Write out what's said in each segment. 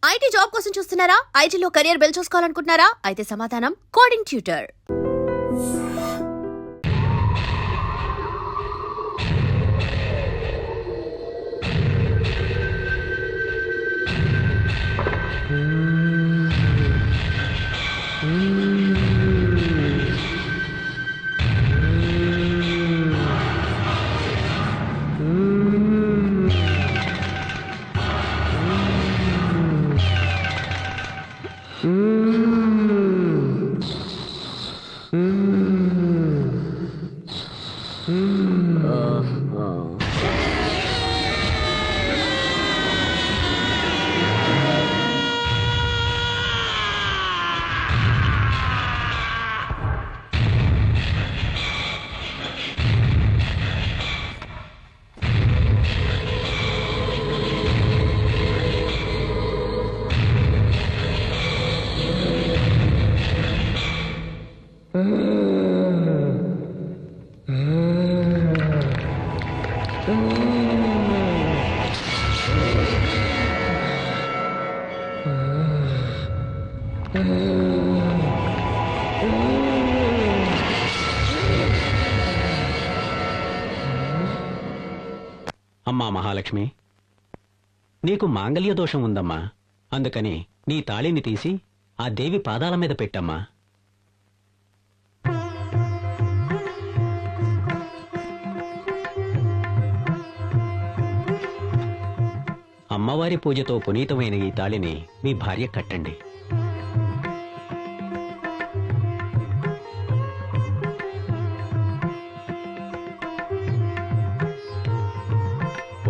IT job కోసం చూస్తున్నారా? ఐటీలో కెరియర్ బిల్డ్ చూసుకోవాలనుకుంటున్నారా? అయితే సమాధానం కోడింగ్ ట్యూటర్. అమ్మా మహాలక్ష్మి, నీకు మాంగళ్య దోషం ఉందమ్మా. అందుకని నీ తాళిని తీసి ఆ దేవి పాదాల మీద పెట్టమ్మా. అమ్మవారి పూజతో పునీతమైన ఈ తాళిని మీ భార్య కట్టండి.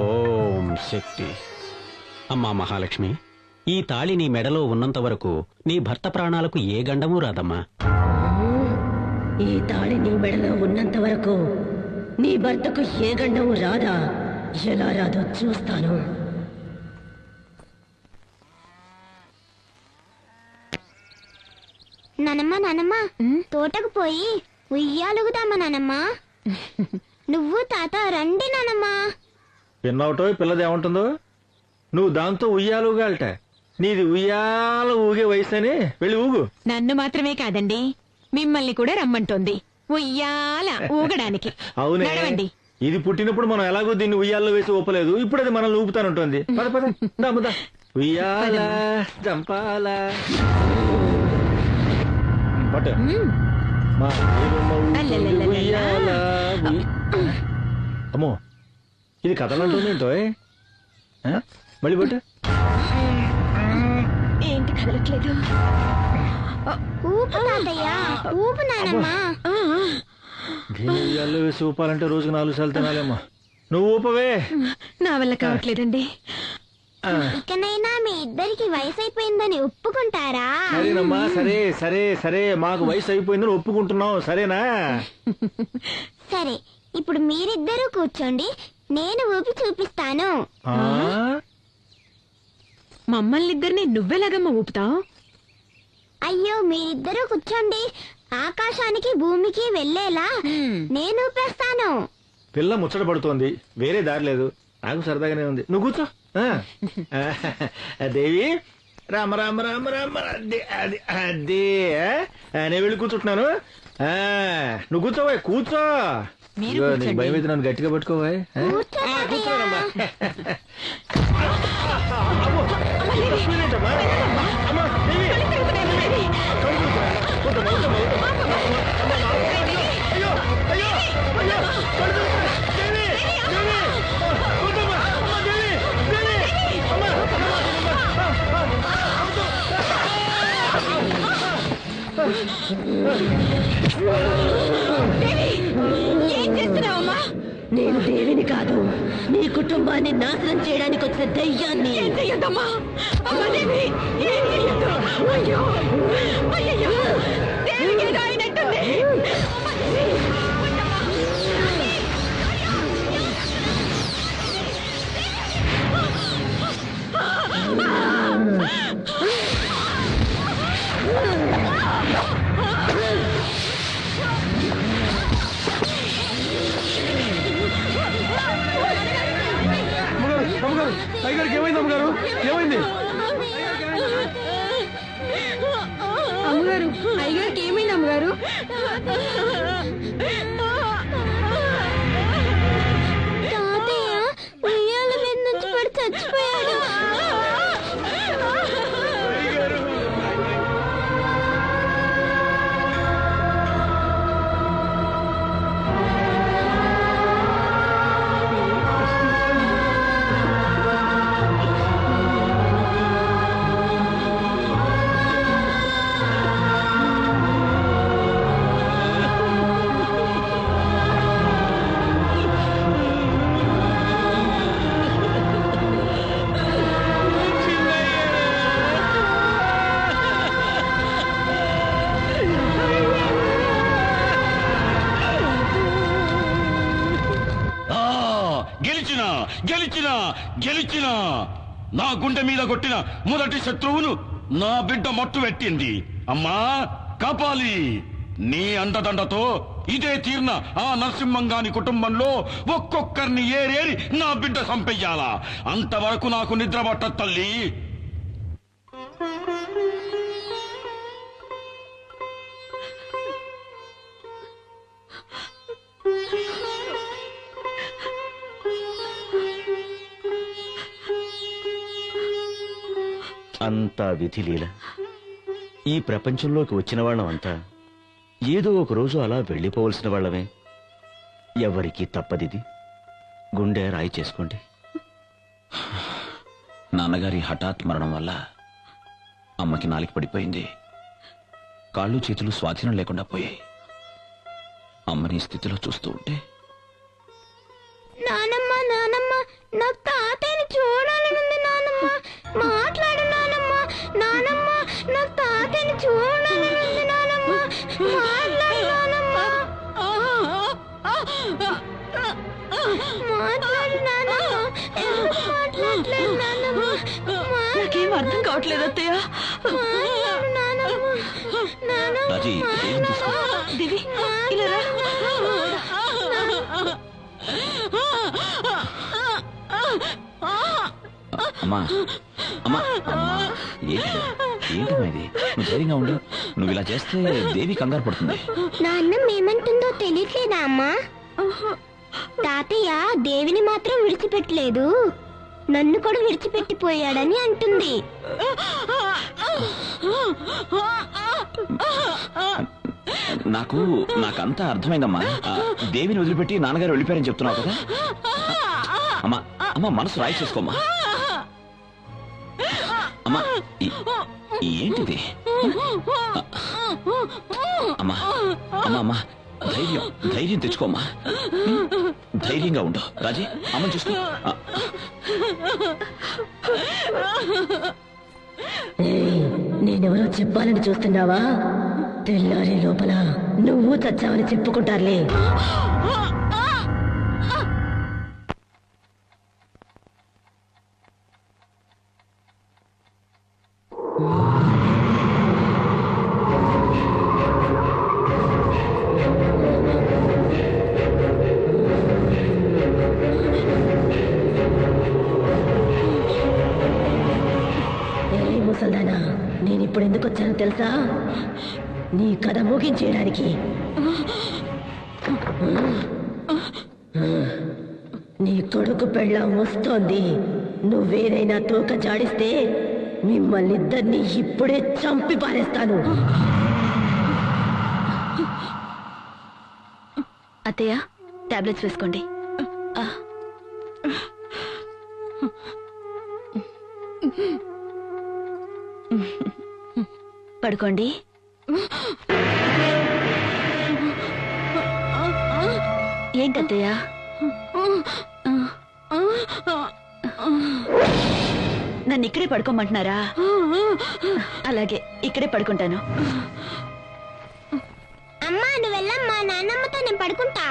ఓం శక్తి. అమ్మా మహాలక్ష్మి, ఈ తాళి నీ మెడలో ఉన్నంత వరకు నీ భర్త ప్రాణాలకు ఏ గండమూ రాదమ్మా. ఈ తాళి నీ మెడలో ఉన్నంత వరకు నీ భర్తకు ఏ గండము రాదా? ఎలా రాదో చూస్తాను. నానమ్మ తోటకు పోయి ఉయ్యాలుగుదామా నానమ్మ? నువ్వు తాత రండి నానమ్మ. పిన్నవటో పిల్లది ఏమంటుందో, నువ్వు దాంతో ఉయ్యాలుగాలట. నీది ఉయ్యాల ఊగే వయసు అని వెళ్ళి ఊగు. నన్ను మాత్రమే కాదండి, మిమ్మల్ని కూడా రమ్మంటోంది ఉయ్యాల ఊగడానికి. అవునే, నడవండి. ఇది పుట్టినప్పుడు మనం ఎలాగో దీన్ని ఉయ్యాల్లో వేసి ఊపలేదు, ఇప్పుడు అది మనల్ని ఊపుతానుంటుంది. పద పద దాముదా ఉయ్యాల జంపాల పట్టు. మా ఉయ్యాల అమ్మో, ఇది కథలంటుందేంటో. మళ్ళీ పట్టు. ఏంటి కదలట్లేదు? ఊపు తాతయ్య, ఊపు నానమ్మ. దీన్ని ఉయ్యాల్లో వేసి ఊపాలంటే రోజుకు 4 సార్లు తినాలేమ్మా. నువ్వు ఊపవే. నా వల్ల కావట్లేదండి. ఇకనైనా మీ ఇద్దరికి వయసు అయిపోయిందని ఒప్పుకుంటారా? సరేనమ్మా, సరే సరే సరే, మాకు వయసు అయిపోయిందని ఒప్పుకుంటున్నాం, సరేనా? సరే, ఇప్పుడు మీరిద్దరూ కూర్చోండి, నేను ఊపి చూపిస్తాను. మమ్మల్ని ఇద్దరిని నువ్వెలాగమ్మ ఊపుతావు? అయ్యో, మీరిద్దరూ కూర్చోండి, ఆకాశానికి భూమికి వెళ్ళేలా నేను ఊపేస్తాను. పిల్ల ముచ్చట పడుతోంది, వేరే దారి లేదు. నాకు సరదాగానే ఉంది, నువ్వు కూర్చో. దేవి రామ రామ రామ రామ, అదే అది అదే. నేను వెళ్ళి కూర్చుంటున్నాను, నువ్వు కూర్చోవా, కూర్చో. నీకు భయం అయితే నన్ను గట్టిగా పట్టుకోవా. కూర్చోనమ్మా. ఏం చేస్తున్నావమ్మా? నేను దేవిని కాదు, నీ కుటుంబాన్ని నాశనం చేయడానికి వచ్చిన దయ్యాన్ని. ఏం చెయ్యొద్దమ్మా. అమ్మ దేవి, ఏం చెయ్యొద్దు. అయ్యో అయ్యో, దేవికి ఏదో అయినట్టుంది. అమ్మ దేవి, ఉండమ్మా. అయ్యగారికి ఏమైంది? అమ్మగారు ఏమైంది? గెలిచినా నా గుండె మీద కొట్టిన మొదటి శత్రువును నా బిడ్డ మట్టు పెట్టింది. అమ్మా కాపాలి, నీ అండదండతో ఇదే తీర్న ఆ నరసింహంగాని కుటుంబంలో ఒక్కొక్కరిని ఏరేరి నా బిడ్డ సంపెయ్యాలా. అంతవరకు నాకు నిద్ర పట్టదు తల్లి. అంతా విధిలీల. ఈ ప్రపంచంలోకి వచ్చిన వాళ్ళం అంతా ఏదో ఒక రోజు అలా వెళ్ళిపోవలసిన వాళ్ళమే. ఎవరికీ తప్పదిది. గుండె రాయి చేసుకోండి. నాన్నగారి హఠాత్ మరణం వల్ల అమ్మకి నాలిక పడిపోయింది. కాళ్ళు చేతులు స్వాధీనం లేకుండా పోయాయి. అమ్మని స్థితిలో చూస్తూ ఉంటే నానమ్మ నానమ్మ నాకు తాతయ్యని చూడాలనుంది నానమ్మ. మాట్లాడు నానమ్మ. నానమ్మ నాకు తాతయ్యని చూడాలనుంది నానమ్మ. మాట్లాడు నానమ్మ. మాట్లాడు నానమ్మ. ఎందుకు మాట్లాడలేదు నానమ్మ? నాకేం అర్థం కావట్లేదు అత్తయ్య. మాట్లాడు నానమ్మ. నానమ్మ రాజీ, ఏం తీసుకో. దివి ఇలా రా. అమ్మా అమ్మా అమ్మా ఏంటమ్మా ఇది? నువ్వు ధైర్యంగా ఉండు. నువ్వు ఇలా చేస్తే దేవి కంగారు పడుతుంది. నాన్న ఏమంటుందో తెలియట్లేదా అమ్మా? తాతయ్య దేవిని మాత్రం విడిచిపెట్టలేదు, నన్ను కూడా విడిచిపెట్టిపోయాడని అంటుంది. నాకంతా అర్థమైందమ్మా. దేవిని వదిలిపెట్టి నాన్నగారు వెళ్ళిపోయారని చెప్తున్నావు కదా. అమ్మా అమ్మా మనసు రాయి చేసుకోమ్మా. అమ్మా ఏంటిది? అమ్మా అమ్మా అమ్మా ధైర్యం తెచ్చుకోమ్మా. ధైర్యంగా ఉండు. రాజీ అమ్మని చూసుకో. నేనెవరో చెప్పాలని చూస్తున్నావా? తెల్లారి లోపల నువ్వు చచ్చావని చెప్పుకుంటారులే. ముసల్దానా, నేనిప్పుడు ఎందుకు వచ్చానో తెలుసా? నీ కథ ముగించేయడానికి. నీ కొడుకు పెళ్ళాం వస్తోంది. నువ్వేదైనా తోక జాడిస్తే మిమ్మల్ని ఇద్దరిని ఇప్పుడే చంపి పారేస్తాను. అత్తయ్య టాబ్లెట్స్ వేసుకోండి. పడుకోండి. ఏంటత్తయ్య? నన్ను ఇక్కడే పడుకోమంటున్నారా? అలాగే ఇక్కడే పడుకుంటాను. అమ్మా నువ్వు వెళ్ళమ్మా, నాన్నమ్మతో నేను పడుకుంటా.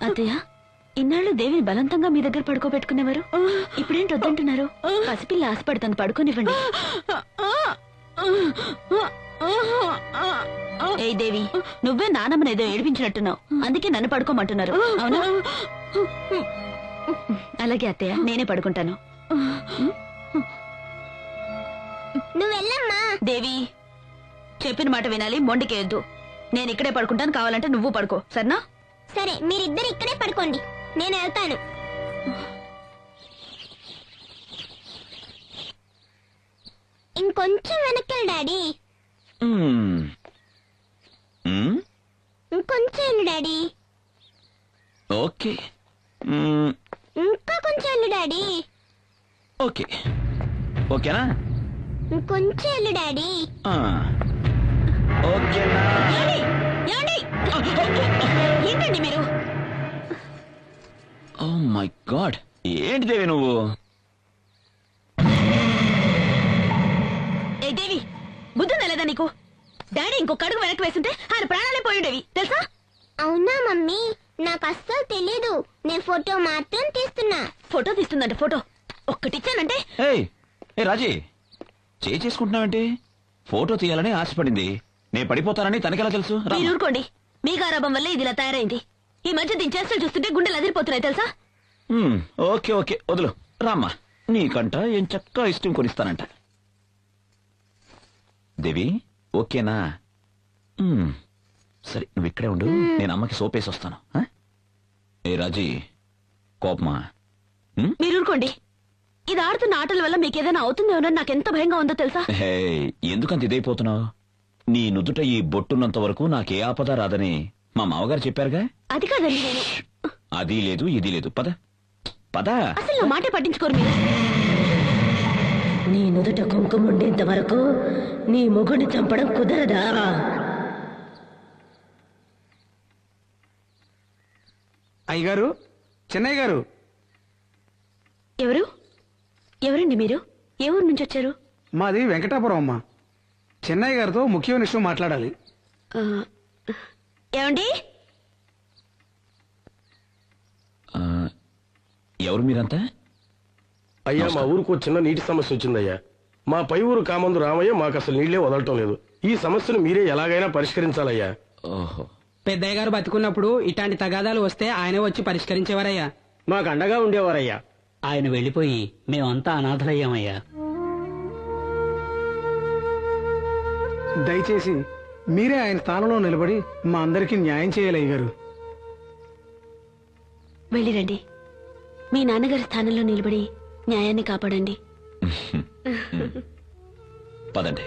అత్తయ్య ఇన్నాళ్ళు దేవిని బలవంతంగా మీ దగ్గర పడుకోబెట్టుకునేవారు, ఇప్పుడేంటి వద్దంటున్నారు? పసిపిల్ల ఆశపడుతుంది, పడుకోనివ్వండి. ఏ దేవి, నువ్వే నానమ్మని ఏదో ఏడిపించినట్టున్నావు, అందుకే నన్ను పడుకోమంటున్నారు అవునా? అలాగే అత్తయ్య నేనే పడుకుంటాను. నువ్వు వెళ్ళమ్మా. దేవి చెప్పిన మాట వినాలి, మొండికేయద్దు. నేను ఇక్కడే పడుకుంటాను, కావాలంటే నువ్వు పడుకో, సరేనా? సరే మీరిద్దరు ఇక్కడే పడుకోండి, నేను వెళ్తాను. ఇంకొంచెం వెనక్కి డాడీ. ఇంకొంచెం వెళ్ళు డాడీ. ఓకే ఇంకా కొంచెం వెళ్ళు డాడీ. ఓకే ఓకేనా? ఇంకొంచెం వెళ్ళు డాడీ. ఓకేనా? ఏంటండి మీరు? ఓ మై గాడ్, ఏంటి దేవి నువ్వు? ఏ దేవి, బుద్ధి తెలదా నీకు? డాడీ ఇంకొక అడుగు వెనక్కి వేస్తుంటే ఆయన ప్రాణాలే పోయిండేవి తెలుసా? అవునా మమ్మీ? నాకు అస్సలు తెలీదు. నేను ఫోటో మాత్రం తీస్తున్నా. ఫోటో తీస్తుందంటే ఫోటో ఒక్కటిచ్చానంటే ఏయ్ ఏ రాజీ చేసుకుంటున్నావేంటి? ఫోటో తీయాలని ఆశపడింది. నేను పడిపోతానని తనకెలా తెలుసు? రా. మీరు ఊరుకోండి. మీ గారాబం వల్ల ఇది ఇలా తయారైంది. ఈ మధ్య దీని చేష్టలు చూస్తుంటే గుండెలు అదిరిపోతున్నాయి తెలుసా? ఓకే ఓకే వదులు రామ్మా. నీకంట ఏం చక్కా ఇష్టం కొనిస్తానంట. దేవి ఓకేనా? సరే నువ్వు ఇక్కడే ఉండు, నేను అమ్మకి సోపేసి వస్తాను. ఆ? ఏ రాజీ కోపమా? మీరు ఊరుకోండి. ఇది ఆడుతున్న ఆటల వల్ల మీకేదైనా అవుతుందేమోనని నాకు ఎంత భయంగా ఉందో తెలుసా? హే ఎందుకంత ఇదైపోతున్నావు? నీ నుదుట ఈ బొట్టున్నంత వరకు నాకే ఆపద రాదని మా మామగారు చెప్పారుగా. అది కాదండి నేను. అది లేదు ఇది లేదు, పద పద. అసలు నా మాటే పట్టించుకోరు మీరు. నీ నుదుట కుంకుమ ఉండేంత వరకు నీ మొగుడిని చంపడం కుదరదా? అయ్యగారు, చెన్నయ్య గారు. ఎవరు? ఎవరండి మీరు? ఏ ఊరు నుంచి వచ్చారు? మాది వెంకటాపురం అమ్మా. చెన్నయ్య గారితో ముఖ్యమైన విషయం మాట్లాడాలి. ఏమండి? ఎవరు మీరంతా? అయ్యా మా ఊరుకు చిన్న నీటి సమస్య వచ్చిందయ్యా. మా పై ఊరు కామందు రామయ్య మాకు అసలు నీళ్లే వదలటం లేదు. ఈ సమస్యను మీరే ఎలాగైనా పరిష్కరించాలయ్యా. ఓహో, పెద్దయ్య గారు బతుకున్నప్పుడు ఇట్లాంటి తగాదాలు వస్తే ఆయనే వచ్చి పరిష్కరించేవారయ్యా. మాకు అండగా ఉండేవారయ్యా. ఆయన వెళ్ళిపోయి మేమంతా అనాథలయ్యామయ్యా. దయచేసి మీరే ఆయన స్థానంలో నిలబడి మా అందరికీ న్యాయం చేయాలి అయ్యగారు. వెళ్ళిరండి. మీ నాన్నగారి స్థానంలో నిలబడి న్యాయాన్ని కాపాడండి. పదండి.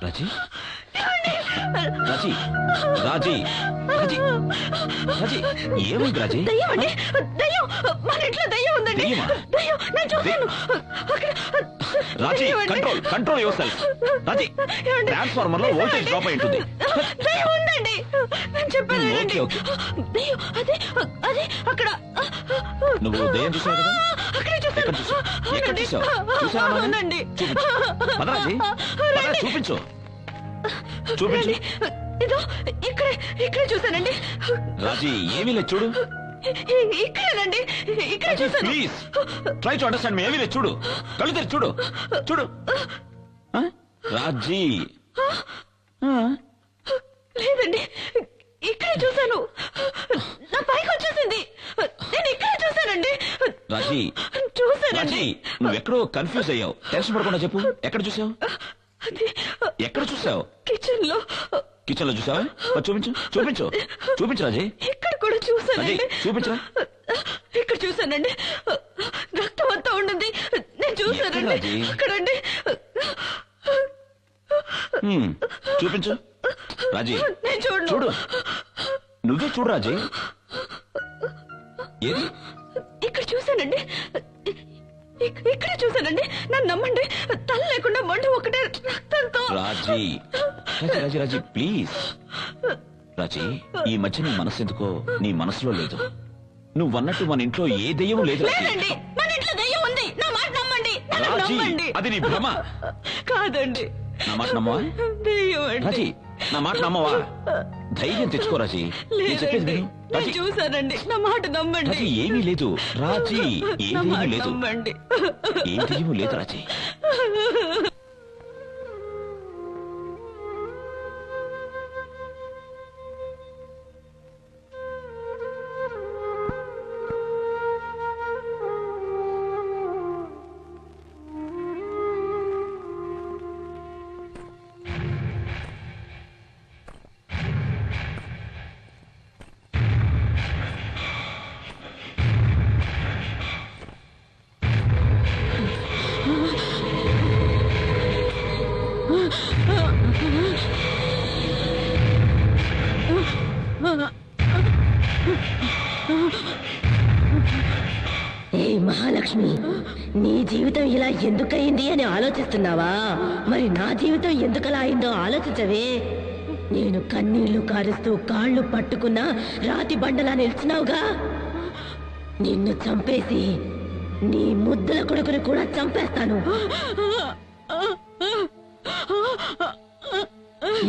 రాజీ రాజీ రాజీ రాజీ రాజీ ఏమైంది రాజీ? దయ్యం అండి, దయ్యం. మన ఇంట్లో దయ్యం ఉందండి. దయ్యమా? దయ్యం, నేను చూశాను. అక్కడ రాజీ దయ్యం అండి. Control control yourself. Raji ఏమండి? ట్రాన్స్ఫార్మర్ లో వోల్టేజ్ డ్రాప్ అయి ఉంటుంది. దయ్యం ఉందండి. నేను చెప్పాను ఓకే, ఓకే. దయ్యం అదే అదే అక్కడ. నువ్వు దయ్యం చూసావు కదా? అక్కడే చూశాను. ఎక్కడ చూసావు? ఎక్కడ అవునండి. చూసావు? చూసావా నాన్న? అవునండి. చూపించు. పద రాజీ, పద, రండి. చూపించు చూపించు. రండి. ఇదో ఇక్కడే చూశానండి. రాజీ ఏమీ లేదు చూడు. ఇక్కడేనండి, ఇక్కడ చూశాను. ప్లీజ్ ట్రై టు అండర్స్టాండ్ మీ. ఏమీ లేదు చూడు, కళ్ళు తెరిచి చూడు చూడు. ఆ? రాజీ లేదండి, ఇక్కడే చూశాను. నా పైకి వచ్చేసింది. నేను ఇక్కడే చూశానండి. రాజీ చూశానండి. రాజీ నువ్వెక్కడో కన్ఫ్యూజ్ అయ్యావు. టెన్షన్ పడకుండా చెప్పు, ఎక్కడ చూసావు? అది ఎక్కడ చూసావు? కిచెన్ లో. కిచెన్ లో చూసావా? మరి చూపించు చూపించు చూపించు రాజీ. ఇక్కడ కూడా రాజీ చూశానండి. చూపించరా. ఇక్కడ చూశానండి. రక్తం అంతా ఉండింది. నేను చూశానండి. ఎక్కడ అది? అక్కడండి. చూపించు రాజీ. నేను చూడను. చూడు, నువ్వే చూడు రాజీ. ఏది? ఇక్కడ చూశానండి. ఇక్కడే చూశానండి. నన్ను నమ్మండి. తల లేకుండా మండు ఒకటే రక్తంతో. రాజీ రాజీ రాజీ రాజీ ప్లీజ్. రాజీ ఈ మధ్య నీ మనసు ఎందుకో నీ మనసులో లేదు. నువ్వన్నట్టు మన ఇంట్లో ఏ దెయ్యం లేదు రాజీ. లేదండి, మన ఇంట్లో దయ్యం ఉంది. నా మాట నమ్మండి. నన్ను రాజీ నమ్మండి. అది నీ భ్రమ. కాదండి, నా మాట నమ్మవా? దయ్యం అండి. రాజీ నా మాట నమ్మవా? ధైర్యం తెచ్చుకో రాజీ. నేను చెప్పేది లేదండి, విను. నేను రాజీ చూశానండి. నా మాట నమ్మండి. రాజీ ఏమీ లేదు. రాజీ ఏ నా మాట దెయ్యం లేదు. నమ్మండి. ఏ దెయ్యం లేదు రాజీ. ఏ మహాలక్ష్మి, నీ జీవితం ఇలా ఎందుకయింది అని ఆలోచిస్తున్నావా? మరి నా జీవితం ఎందుకలా అయిందో ఆలోచించవే. నేను కన్నీళ్లు కారుస్తూ కాళ్ళు పట్టుకున్నా రాతి బండలా నిలిచినావుగా. నిన్ను చంపేసి నీ ముద్దుల కొడుకుని కూడా చంపేస్తాను.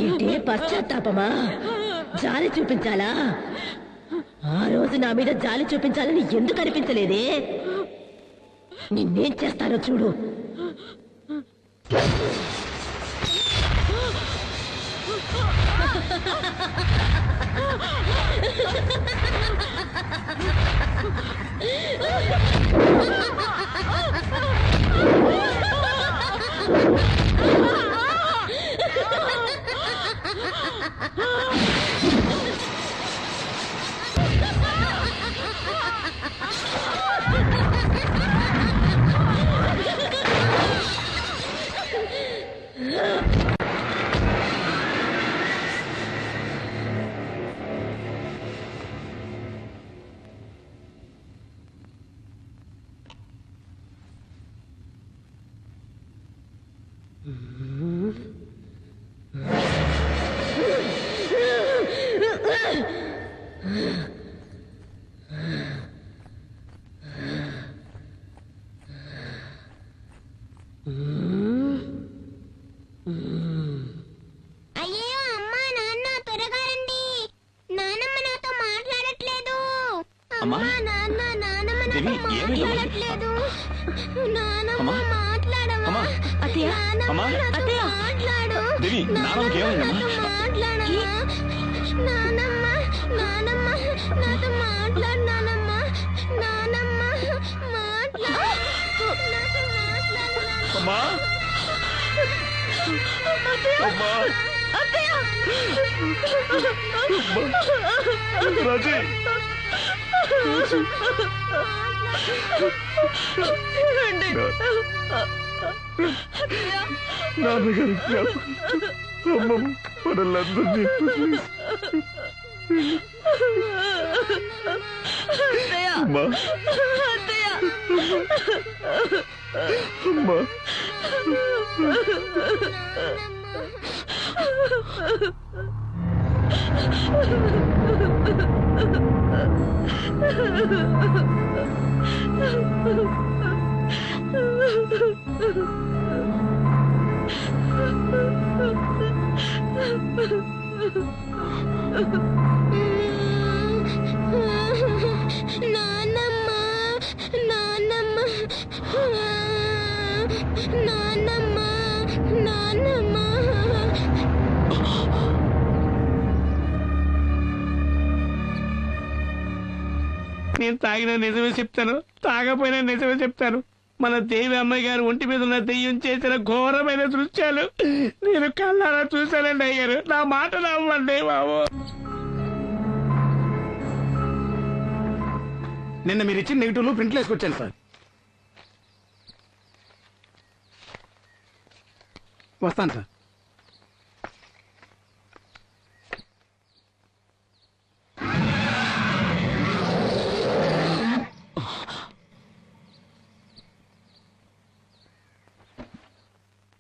ఏంటే పశ్చాత్తాపమా? జాలి చూపించాలా? ఆ రోజు నా మీద జాలి చూపించాలని ఎందుకు అనిపించలేదే? నిన్నేం చేస్తానో చూడు. అయ్యో అమ్మా నాన్న త్వరగా రండి. నానమ్మ నాతో మాట్లాడట్లేదు. అమ్మా? అమ్మా నాన్న నానమ్మ నాతో దేవి, ఏమైందమ్మా? మాట్లాడట్లేదు. నానమ్మ అమ్మా? మాట్లాడవా? అమ్మా? అత్తయ్య, నానమ్మ అమ్మా? నాతో అత్తయ్య. మాట్లాడు. దేవి, నానమ్మకి ఏమైందమ్మా? మాట్లాడమ్మా. నానమ్మ నానమ్మ నాతో మాట్లాడు. నానమ్మ నానమ్మ మాట్లాడు. నాతో మాట్లాడు. అమ్మా అమ్మా రాజీ రండి. నాన్నగారు జ్ఞాపకం మనల్లందరినీ అమ్మా అమ్మా నాన్నమ్మ నాన్నమ్మ నాన్నమ్మ నాన్నమ్మ నేను తాగిన నిజమే చెప్తాను, తాగపోయినా నిజమే చెప్తాను. మన దేవి అమ్మాయి గారు ఒంటి మీద ఉన్న దెయ్యం చేసిన ఘోరమైన దృశ్యాలు నేను కళ్ళారా చూశానండి అయ్యారు. నా మాట నమ్మండి బాబు. నిన్న మీరు ఇచ్చిన నెగిటివ్లు ప్రింట్లు వేసుకొచ్చాను సార్. వస్తాను సార్.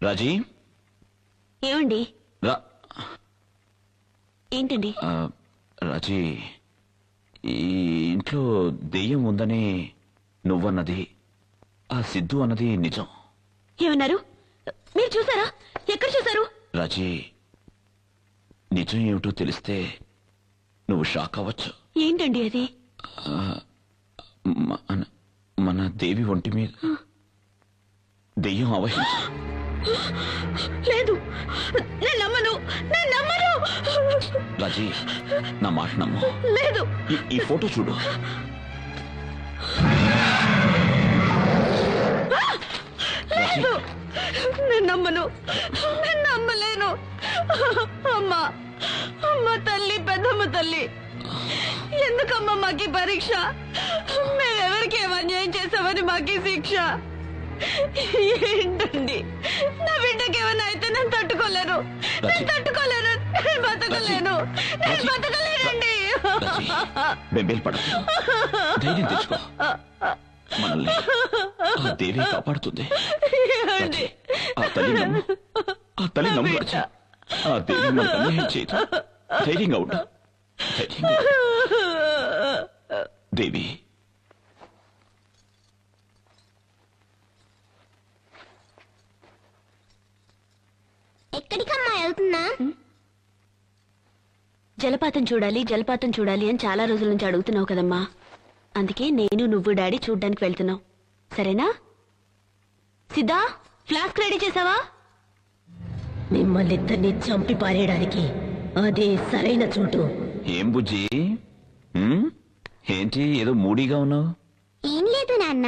రాజీ ఏమండి? ఏంటండి? రాజీ, ఈ ఇంట్లో దెయ్యం ఉందని నువ్వన్నది, ఆ సిద్ధు అన్నది నిజం. ఏమన్నారు? మీరు చూసారా? ఎక్కడ చూసారు? రాజీ, నిజం ఏమిటో తెలిస్తే నువ్వు షాక్ అవ్వచ్చు. ఏంటండి అది? మన దేవి ఒంటి మీద దెయ్యం అవహించు. లేదు, నేను నమ్మను, నేను నమ్మను. రాజీ, నా మాట నమ్ము. లేదు. ఈ ఫోటో చూడు. లేదు, నేను నమ్మను, నేను నమ్మలేను. అమ్మా, అమ్మ తల్లి, పెద్దమ్మ తల్లి, ఎందుకమ్మా మాకి పరీక్ష? మేమెవరికి ఏం అన్యాయం చేసామని మాకి శిక్ష? ఏంటండి, నా బిడ్డకి ఏమైనా అయితే నేను తట్టుకోలేను, నేను తట్టుకోలేను, నేను బతకలేను, నేను బతకలేనండి. బెంబేలు పడకు, ధైర్యం తెచ్చుకో. మనల్ని ఆ దేవి కాపాడుతుంది. ఆ తల్లి నమ్ము, ఆ తల్లి నమ్ము రాజీ. ఆ దేవి మనకు అన్యాయం చేయదు. ధైర్యంగా ఉండు, ధైర్యంగా ఉండు. దేవి, ఎక్కడికమ్మా వెళ్తున్నా? జలపాతం చూడాలి, జలపాతం చూడాలి అని చాలా రోజుల నుంచి అడుగుతున్నావు కదమ్మా. అందుకే నేను, నువ్వు, డాడీ చూడ్డానికి వెళ్తున్నావు. సరేనా? సిద్ధా, ఫ్లాస్క్ రెడీ చేసావా? మిమ్మల్ని ఇద్దరిని చంపి పారేయడానికి అదే సరైన చోటు. ఏం బుజ్జి, ఏంటి ఏదో మూడీగా ఉన్నావు? ఏం లేదు నాన్న,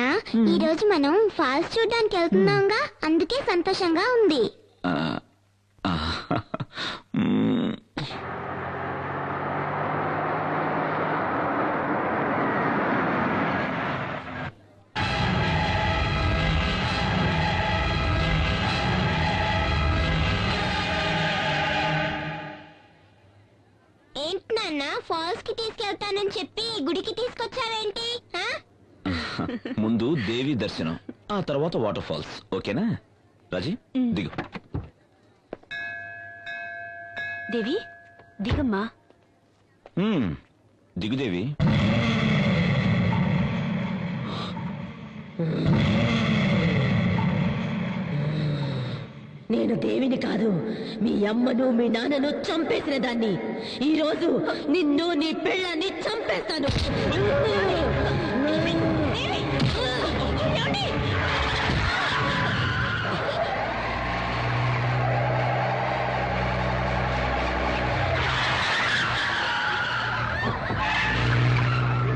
ఈ రోజు మనం ఫాల్స్ చూడడానికి వెళ్తున్నాంగా, అందుకే సంతోషంగా ఉంది. ఏంటి నాన్న, ఫాల్స్ కి తీసుకెళ్తానని చెప్పి గుడికి తీసుకొచ్చావేంటి? ముందు దేవి దర్శనం, ఆ తర్వాత వాటర్ ఫాల్స్. ఓకేనా రాజీ? దిగు. దేవి, దిగమ్మా. దిగు దేవి. నేను దేవిని కాదు, మీ అమ్మను మీ నాన్నను చంపేసిన దాన్ని. ఈ రోజు నిన్ను, నీ పిల్లని చంపేస్తాను.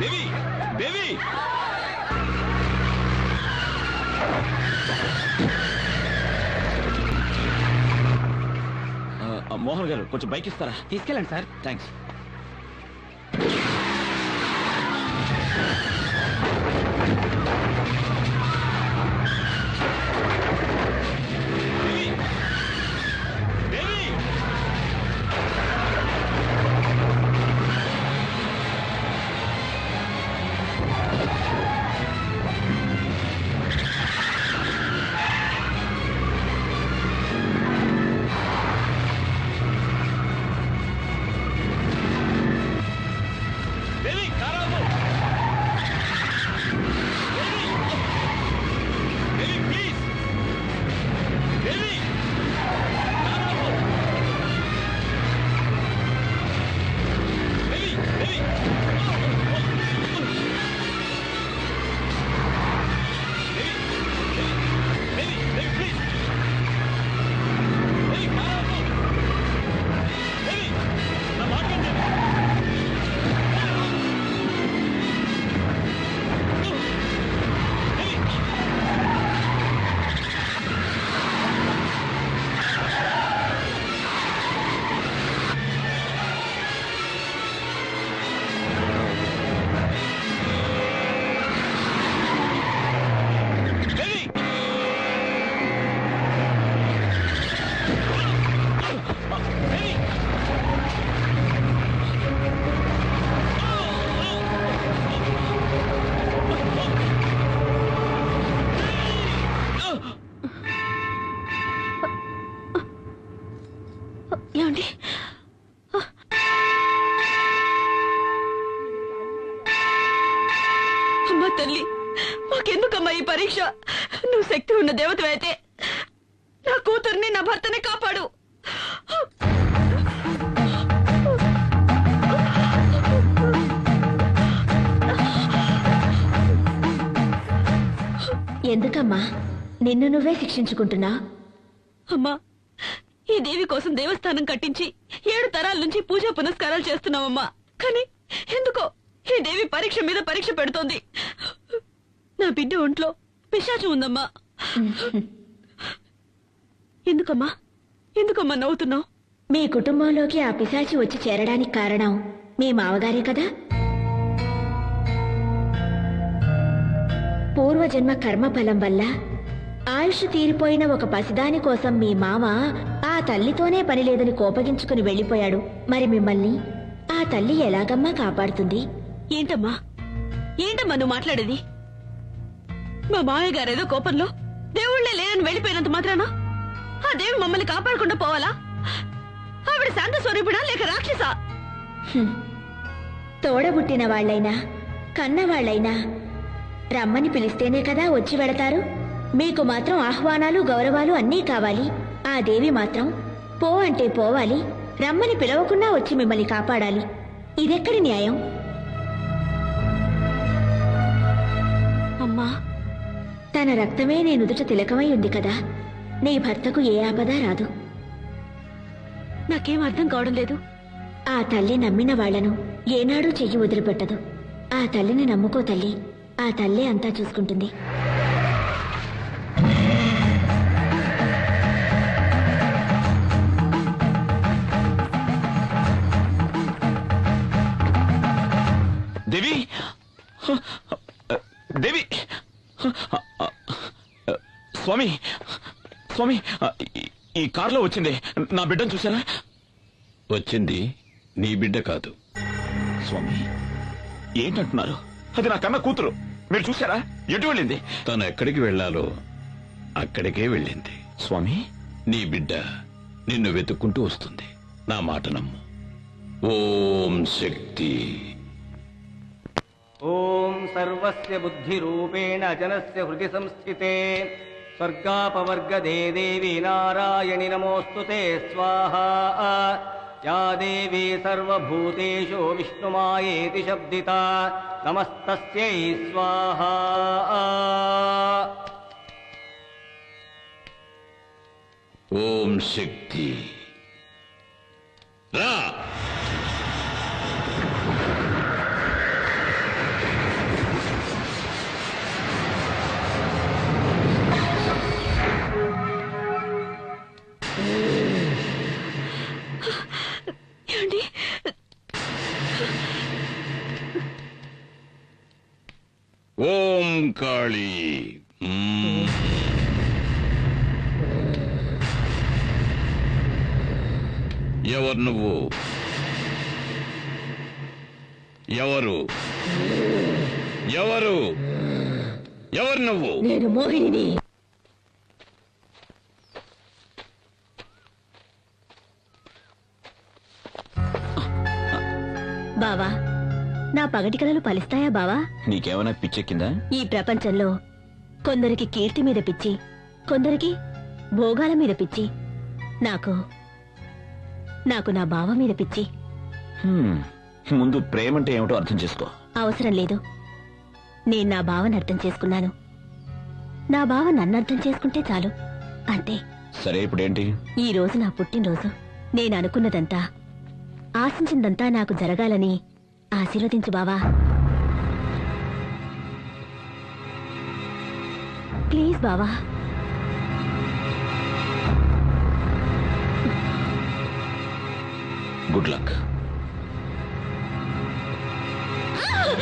దేవి, దేవి, మోహన్ గారు కొంచెం బైక్ ఇస్తారా? తీసుకెళ్ళండి సార్. థ్యాంక్స్. దేవి, దేవి, ఏమండి అమ్మా తల్లి, మాకెందుకమ్మా ఈ పరీక్ష? నువ్వు శక్తి ఉన్న దేవతవైతే నా కూతుర్ని నా భర్తని కాపాడు. ఎందుకమ్మా నిన్ను నువ్వే శిక్షించుకుంటున్నా? అమ్మా, ఈ దేవి కోసం దేవస్థానం కట్టించి 7 తరాల నుంచి పూజా పునస్కారాలు చేస్తున్నామమ్మా. కానీ ఎందుకో ఈ దేవి పరీక్ష మీద పరీక్ష పెడుతోంది. నా బిడ్డ ఒంట్లో పిశాచం ఉందమ్మా. ఎందుకమ్మా ఎందుకమ్మా నవ్వుతున్నావు? మీ కుటుంబంలోకి ఆ పిశాచి వచ్చి చేరడానికి కారణం మీ మావగారే కదా? పూర్వజన్మ కర్మఫలం వల్ల ఆయుష్ తీరిపోయిన ఒక పసిదాని కోసం మీ మామ ఆ తల్లితోనే పని లేదని కోపగించుకుని వెళ్లిపోయాడు. మరి మిమ్మల్ని ఆ తల్లి ఎలాగమ్మా కాపాడుతుంది? ఏంటమ్మా నువ్వు మాట్లాడేది? మా మామయ్య గారేదో కోపంలో దేవుళ్లే లేనని వెళ్ళిపోయినంత మాత్రానా ఆ దేవి మమ్మల్ని కాపాడకుండా పోవాలా? ఆవిడ శాంత స్వరూపిడా లేక రాక్షసా? తోడబుట్టిన వాళ్లైనా కన్నవాళ్లైనా రమ్మని పిలిస్తేనే కదా వచ్చి వెడతారు. మీకు మాత్రం ఆహ్వానాలు గౌరవాలు అన్నీ కావాలి. ఆ దేవి మాత్రం పో అంటే పోవాలి, రమ్మని పిలవకుండా వచ్చి మిమ్మల్ని కాపాడాలి. ఇదెక్కడి న్యాయం? అమ్మా, తన రక్తమే నీ నుదుట తిలకమై ఉంది కదా, నీ భర్తకు ఏ ఆపద రాదు. నాకేం అర్థం కావడం లేదు. ఆ తల్లి నమ్మిన వాళ్లను ఏనాడూ చెయ్యి వదిలిపెట్టదు. ఆ తల్లిని నమ్ముకో తల్లి, ఆ తల్లే అంతా చూసుకుంటుంది. దేవి దేవి స్వామి స్వామి, ఈ కారులో వచ్చింది నా బిడ్డను చూసారా? వచ్చింది నీ బిడ్డ కాదు. స్వామి ఏంటంటున్నారు? అది నా కన్న కూతురు. మీరు చూసారా? ఎటు వెళ్ళింది? తను ఎక్కడికి వెళ్ళాలో అక్కడికే వెళ్ళింది. స్వామి నీ బిడ్డ నిన్ను వెతుక్కుంటూ వస్తుంది. నా మాట నమ్ము. ఓం శక్తి. ఓం సర్వస్య బుద్ధిరూపేణ జనస్య హృది సంస్థితే స్వర్గాపవర్గదే దేవి నారాయణి నమోస్తుతే స్వాహా. యా దేవీ సర్వభూతేషు విష్ణుమాయేతి శబ్దితా నమస్తస్యై స్వాహా. ఓం శక్తి. రా. ఏమండి? ఓం కాళీ. ఎవరు నువ్వు? ఎవరు ఎవరు ఎవరు నువ్వు? నేను మోహిని. బావా, నా పగటి కలలు ఫలిస్తాయా బావా? నీకేమైనా పిచ్చెక్కిందా? ఈ ప్రపంచంలో కొందరికి కీర్తి మీద పిచ్చి, కొందరికి భోగాల మీద పిచ్చి. నాకు నా బావ మీద పిచ్చి. ముందు ప్రేమంటే ఏమిటో అర్థం చేసుకో. అవసరం లేదు. నేను నా బావని అర్థం చేసుకున్నాను. నా బావ నన్ను అర్థం చేసుకుంటే చాలు, అంతే. సరే, ఇప్పుడేంటి? ఈ రోజు నా పుట్టినరోజు. నేను అనుకున్నదంతా, ఆశించిందంతా నాకు జరగాలని ఆశీర్వదించు బావా. ప్లీజ్ బావా. Good luck.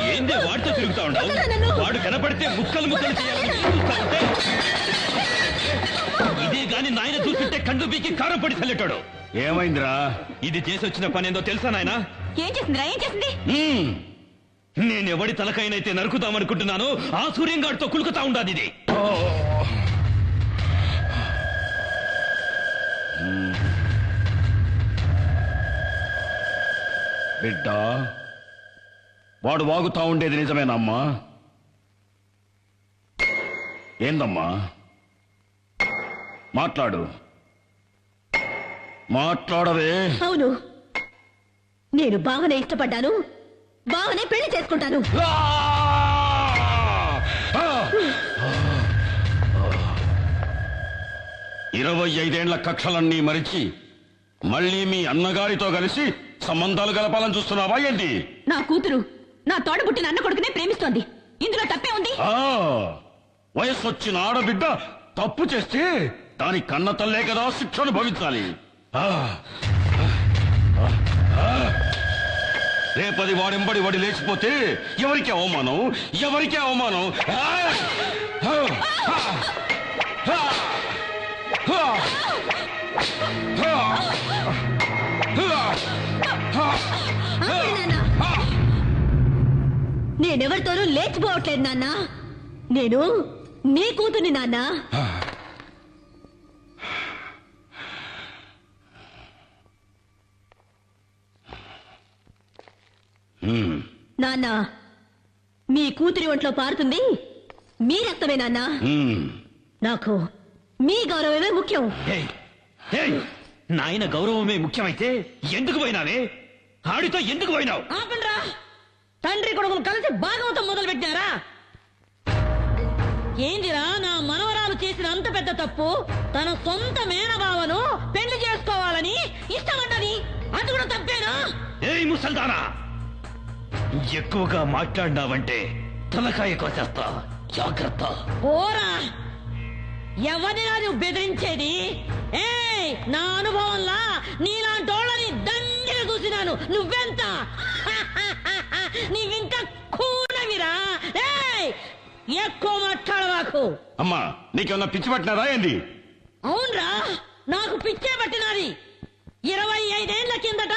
ఏంది వాడితో తిరుగుతా ఉండవు? వాడు కనపడితే ముక్కలు ముక్కలు చేయాలని చూస్తా ఉంటే ఇదే గాని నాయన చూస్తుంటే కండు పీకి కారం పడి చల్లెటాడు. ఏమైందిరా? ఇది చేసి వచ్చిన పని ఏందో తెలుసా నాయన? ఏం చేసిందిరా? ఏం చేసింది? నేనెవడి తలకైనైతే నరుకుతామనుకుంటున్నాను ఆ సూర్యంగాడితో కులుకుతా ఉండాది ఇది. బిడ్డ వాడు వాగుతా ఉండేది నిజమేనమ్మా? ఏందమ్మా? మాట్లాడు, మాట్లాడవే. అవును, నేను బావనే ఇష్టపడ్డాను, బావనే పెళ్లి చేసుకుంటాను. 25 కక్షలన్నీ మరిచి మళ్ళీ మీ అన్నగారితో కలిసి సంబంధాలు కలపాలని చూస్తున్నావా ఏంటి? నా కూతురు నా తోడబుట్టిన అన్న కొడుకునే ప్రేమిస్తోంది. ఇందులో తప్పే ఉంది? వయస్సు వచ్చిన ఆడబిడ్డ తప్పు చేస్తే దాని కన్న తల్లే కదా శిక్షను భవించాలి. రేపది వాడెంబడి వాడి లేచిపోతే ఎవరికి అవమానం, ఎవరికి అవమానం? నేనెవరితోనూ లేచిపోవట్లేదు నాన్న, నేను నీ కూతుర్ని నాన్న. నాన్న, మీ కూతురి ఒంట్లో పారుతుంది మీ రక్తమే నాన్న. నాకు మీ గౌరవమే ముఖ్యం. నాయన గౌరవమే ముఖ్యమైతే ఎందుకు పోయినావే? ఆడితో ఎందుకు పోయినావు? ఆపండ్రా, తండ్రి కొడుకులు కలిసి భాగవతం మొదలు పెట్టారా? ఏందిరా నా మనవరాలు చేసిన అంత పెద్ద తప్పు? తన సొంత మేనబావను పెళ్లి చేసుకోవాలని ఇష్టపడ్డది, అది కూడా తప్పేనా? ఏయ్ ముసల్దానా, ఎక్కువగా మాట్లాడినావంటే తలకాయ కోసేస్తా, జాగ్రత్త. ఓరా, ఎవరిని నువ్వు బెదిరించేది? ఏయ్, నా అనుభవంలా నీలాంటోళ్ళని దండిగా చూసినాను. నువ్వెంత? నీవింకా కూనవిరా. ఏయ్, ఎక్కువ మాట్లాడవాకు. అమ్మా, నీకేమన్నా పిచ్చి పట్టినారా ఏంది? అవునరా, నాకు పిచ్చే పట్టినది. 25 ఏళ్ల కిందట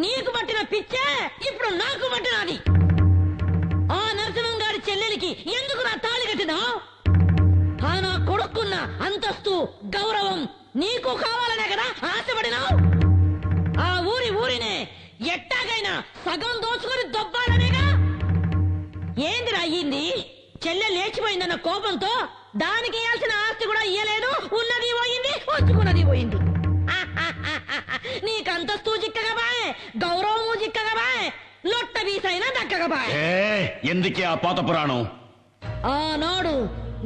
నీకు పట్టిన పిచ్చే ఇప్పుడు నాకు పట్టినది. ఆ నరసింహం గారి చెల్లెలికి ఎందుకు నా తాళి కట్టినావు? ఆ నా కొడుకున్న అంతస్తు గౌరవం నీకు కావాలనే కదా ఆశపడినావు? ఆ ఊరినే ఎట్టాగైనా సగం దోచుకొని దొబ్బాలనేగా. ఏందిరా అయ్యింది? చెల్లె లేచిపోయిందన్న కోపంతో దానికి ఇయ్యాల్సిన ఆస్తి కూడా ఇయ్యలేదు. ఉన్నది పోయింది, వచ్చుకున్నది పోయింది. నీకు అంతస్తు చిక్కగా బాయ్, గౌరవము చిక్కగా బాయ్, లొట్ట వీసైనా దక్కగా బాయ్. ఎందుకే ఆ పాత పురాణం? ఆనాడు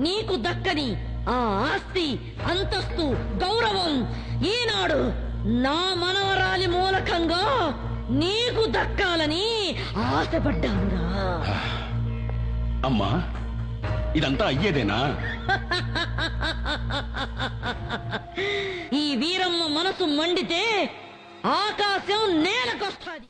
నీకు దక్కని ఆ ఆస్తి, అంతస్తు, గౌరవం ఈనాడు నా మనవరాలి మూలకంగా నీకు దక్కాలని ఆశపడ్డానురా. అమ్మా, ఇదంతా అయ్యేదేనా? ఈ వీరమ్మ మనసు మండితే ఆకాశం నేలకొస్తాది.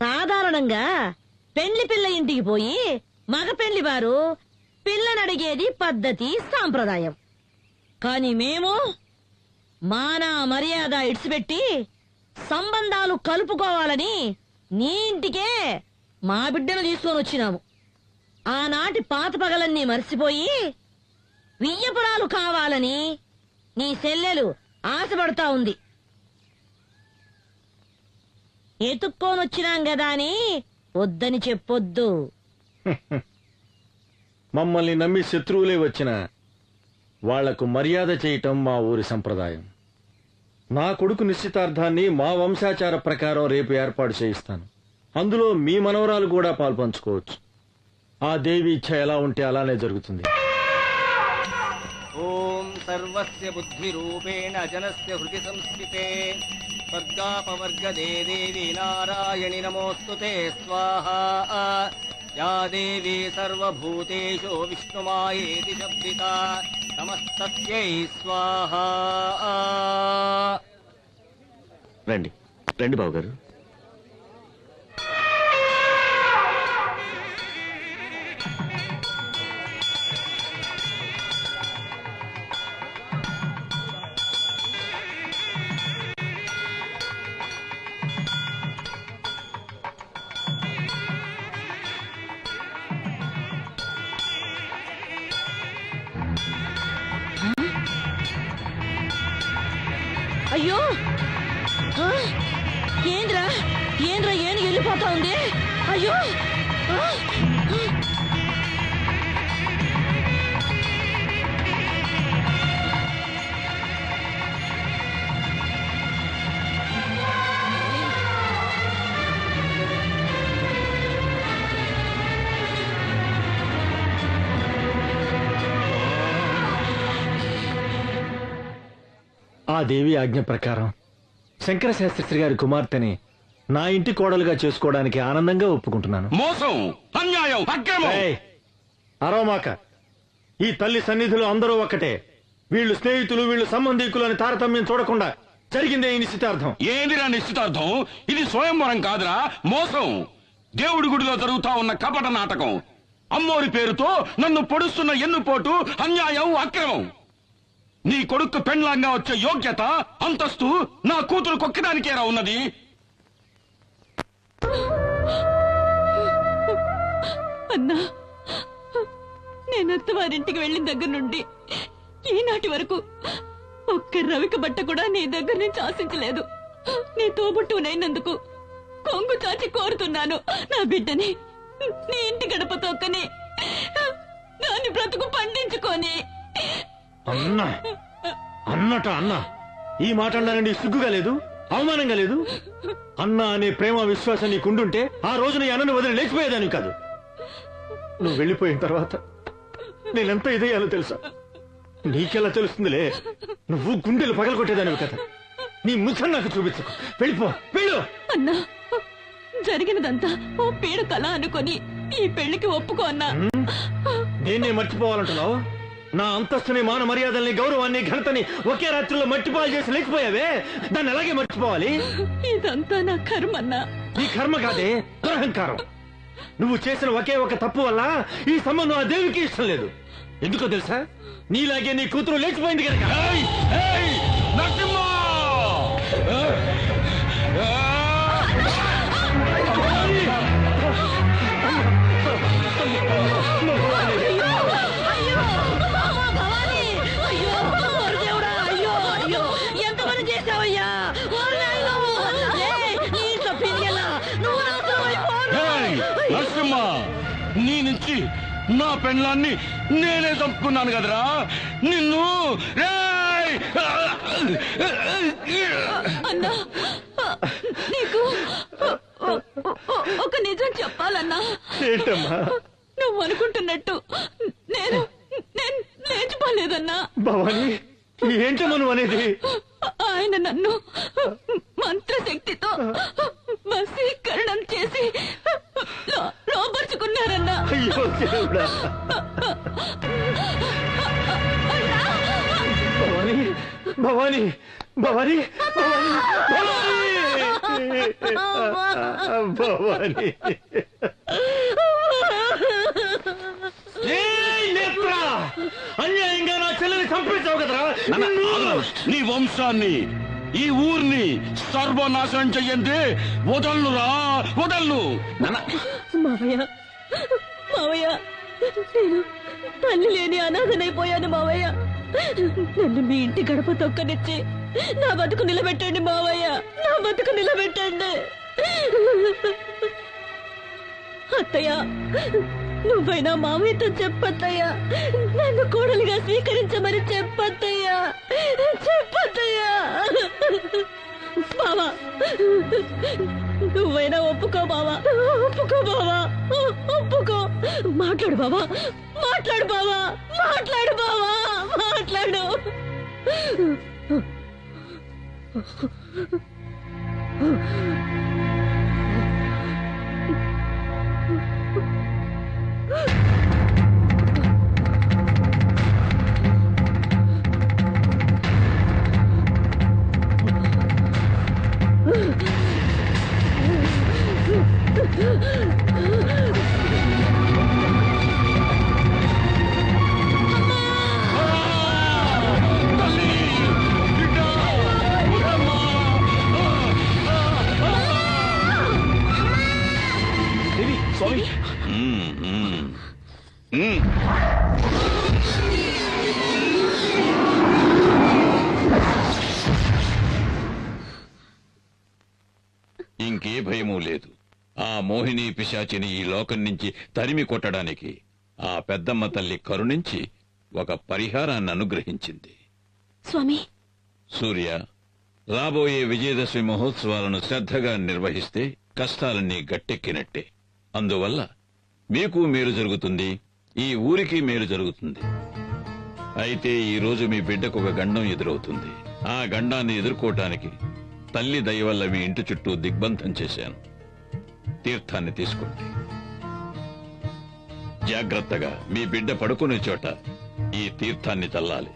సాధారణంగా పెళ్లి పిల్ల ఇంటికి పోయి మగ పెళ్లి వారు పిల్లనడిగేది పద్ధతి, సాంప్రదాయం. కాని మేము మాన మర్యాద ఇడిచిపెట్టి సంబంధాలు కలుపుకోవాలని నీ ఇంటికే మా బిడ్డను తీసుకొని వచ్చినాము. ఆనాటి పాత పగలన్నీ మర్చిపోయి వియ్యపురాలు కావాలని నీ చెల్లెలు ఆశపడతా ఉంది. ఎత్తుక్కోనొచ్చినాం గదా అని వద్దని చెప్పొద్దు. మమ్మల్ని నమ్మి శత్రువులే వచ్చిన వాళ్లకు మర్యాద చేయటం మా ఊరి సంప్రదాయం. నా కొడుకు నిశ్చితార్థాన్ని మా వంశాచార ప్రకారం రేపు ఏర్పాటు చేయిస్తాను. అందులో మీ మనవరాలు కూడా పాల్పంచుకోవచ్చు. ఆ దేవి ఇచ్ఛ ఎలా ఉంటే అలానే జరుగుతుంది. ఓం సర్వస్య బుద్ధి రూపేణ జనస్య హృది సంస్థితే స్వర్గాపవర్గదే దేవి నారాయణి నమోస్తుతే స్వాహా. యా దేవీ సర్వభూతేషు విష్ణుమాయేతి శబ్దితా నమస్తస్యై స్వాహా. రండి రండి బాబు గారు. అయ్యో ఆ? ఏంద్రా ఏంద్రా ఏను వెళ్ళిపోతా ఉంది అయ్యో ఆ? ఆ దేవి ఆజ్ఞ ప్రకారం శంకర శాస్త్రి గారి కుమార్తెని నా ఇంటి కోడలుగా చేసుకోవడానికి ఆనందంగా ఒప్పుకుంటున్నాను. మోసం, అన్యాయం, అక్రమం. ఏయ్, అరవమాక. ఈ తల్లి సన్నిధిలో అందరూ ఒక్కటే. వీళ్ళు స్నేహితులు, వీళ్ళు సంబంధికులు అని తారతమ్యం చూడకుండా జరిగిందే ఈ నిశ్చితార్థం. ఏందిరా నిశ్చితార్థం? ఇది స్వయంవరం కాదురా, మోసం. దేవుడి గుడిలో జరుగుతా ఉన్న కపట నాటకం. అమ్మోరి పేరుతో నన్ను పొడుస్తున్న ఎన్నుపోటు, అన్యాయం, అక్రమం. నీ కొడుకు పెండ్లాంగా వచ్చే యోగ్యత, అంతస్తు నా కూతురు కొక్కడానికేరా ఉన్నది. అన్నా, నేను అత్తవారింటికి వెళ్ళిన దగ్గర నుండి ఈనాటి వరకు ఒక్క రవిక బట్ట కూడా నీ దగ్గర నుంచి ఆశించలేదు. నీ తోబుట్టునైనందుకు కొంగు చాచి కోరుతున్నాను. నా బిడ్డని నీ ఇంటి గడప తొక్కని దాన్ని బ్రతుకు పండించుకొని. అన్నా అన్నట అన్నా, ఈ మాట అన్నానండి సిగ్గుగా లేదు, అవమానంగా లేదు? అన్నా అనే ప్రేమ విశ్వాసం నీకుండుంటే ఆ రోజు నీ అన్నను వదిలి లేచిపోయేదాన్ని కాదు. నువ్వు వెళ్ళిపోయిన తర్వాత నేనెంత ఇదయ్యాలో తెలుసా? నీకెలా తెలుస్తుందిలే, నువ్వు గుండెలు పగలగొట్టేదానివి కదా. నీ ముఖం నాకు చూపించకు, వెళ్ళిపో, వెళ్ళు. అన్నా, జరిగినదంతా ఓ పీడ కళ అనుకొని ఈ పెళ్లికి ఒప్పుకో అన్నా. నేనే మర్చిపోవాలంటున్నావు? నా అంతస్తుని, మాన మర్యాదల్ని, గౌరవాన్ని, ఘనతని ఒకే రాత్రిలో మట్టిపాలు చేసి లేకపోయావే, దాన్ని అలాగే మర్చిపోవాలి. ఇదంతా నా కర్మన్నా. నీ కర్మ కాదే, దురహంకారం. నువ్వు చేసిన ఒకే ఒక తప్పు వల్ల ఈ సంబంధం ఆ దేవికి ఇష్టం లేదు. ఎందుకో తెలుసా? నీలాగే నీ కూతురు లేచిపోయింది కనుక. నరసింహ! ఎంతమంది చేసావయ్యా? నరసింహ, నీ నుంచి నా పెళ్ళాన్ని నేనే చంపుకున్నాను కదరా నిన్ను. అన్నా, నీకు ఒక నిజం చెప్పాలన్నా. ఏంటమ్మా? నువ్వు అనుకుంటున్నట్టు నేను నేను లేచిపోలేదన్నా. భవాని, ఏంటమ్మా నువ్వు అనేది? ఆయన నన్ను మంత్రశక్తితో వశీకరణం చేసి లోపరుచుకున్నారన్నా. అయ్యో దేవుడా. భవాని, భవాని, భవాని, భవాని, భవాని. అన్యాయంగా నా చెల్లెని చంపేశావు కదరా. నీ వంశాన్ని, ఈ ఊరిని సర్వనాశనం చెయ్యండి వదల్లురా, వదల్లు. మావయ్య, మావయ్య, నేను తల్లి లేని అనాథనైపోయాను మావయ్య. నన్ను మీ ఇంటి గడప తొక్కనిచ్చి నా బతుకు నిలబెట్టండి మావయ్య, నా బతుకు నిలబెట్టండి. అత్తయ్య, నువ్వైనా మావయ్యతో చెప్పత్తయ్యా, నన్ను కోడలిగా స్వీకరించమని చెప్పత్తయ్యా, చెప్పత్తయ్యా. బావా, నువ్వైనా ఒప్పుకో బావా, ఒప్పుకో బావా, ఒప్పుకో. మాట్లాడు బావా, మాట్లాడు బావా, మాట్లాడు బావా, మాట్లాడు. స్వామి, ఇంకే భయమూ లేదు. ఆ మోహిని పిశాచిని ఈ లోకం నుంచి తరిమి కొట్టడానికి ఆ పెద్దమ్మ తల్లి కరుణించి ఒక పరిహారాన్ని అనుగ్రహించింది. స్వామి, సూర్య, రాబోయే విజయదశమి మహోత్సవాలను శ్రద్ధగా నిర్వహిస్తే కష్టాలన్నీ గట్టెక్కినట్టే. అందువల్ల మీకు మేలు జరుగుతుంది, ఈ ఊరికి మేలు జరుగుతుంది. అయితే ఈ రోజు మీ బిడ్డకు ఒక గండం ఎదురవుతుంది. ఆ గండాన్ని ఎదుర్కోవటానికి తల్లి దయ వల్ల మీ ఇంటి చుట్టూ దిగ్బంధం చేశాను. తీర్థాన్ని తీసుకోండి. జాగ్రత్తగా మీ బిడ్డ పడుకునే చోట ఈ తీర్థాన్ని చల్లాలి.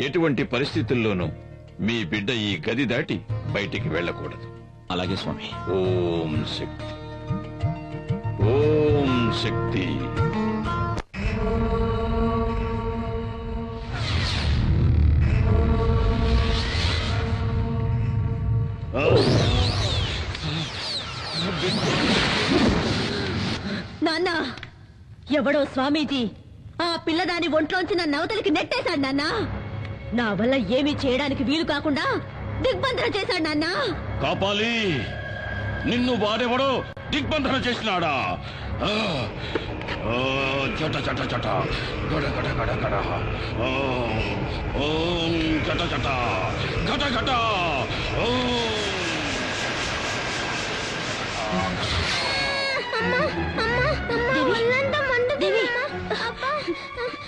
ఎటువంటి పరిస్థితుల్లోనూ మీ బిడ్డ ఈ గది దాటి బయటికి వెళ్ళకూడదు. అలాగే స్వామి. ఓం శక్తి, ఓం శక్తి. నాన్న, ఎవడో స్వామీజీ ఆ పిల్లదాని ఒంట్లోంచి నన్ను అవతలికి నెట్టేశాడు నాన్న. నా వల్ల ఏమీ చేయడానికి వీలు కాకుండా దిగ్బంధన చేశాడు నాన్న. కాపాలి, నిన్ను వాడెవడో దిగ్బంధన చేసినాడా? చట చట చట గడ గడ గడ గడ. ఓం చట చట గట గట.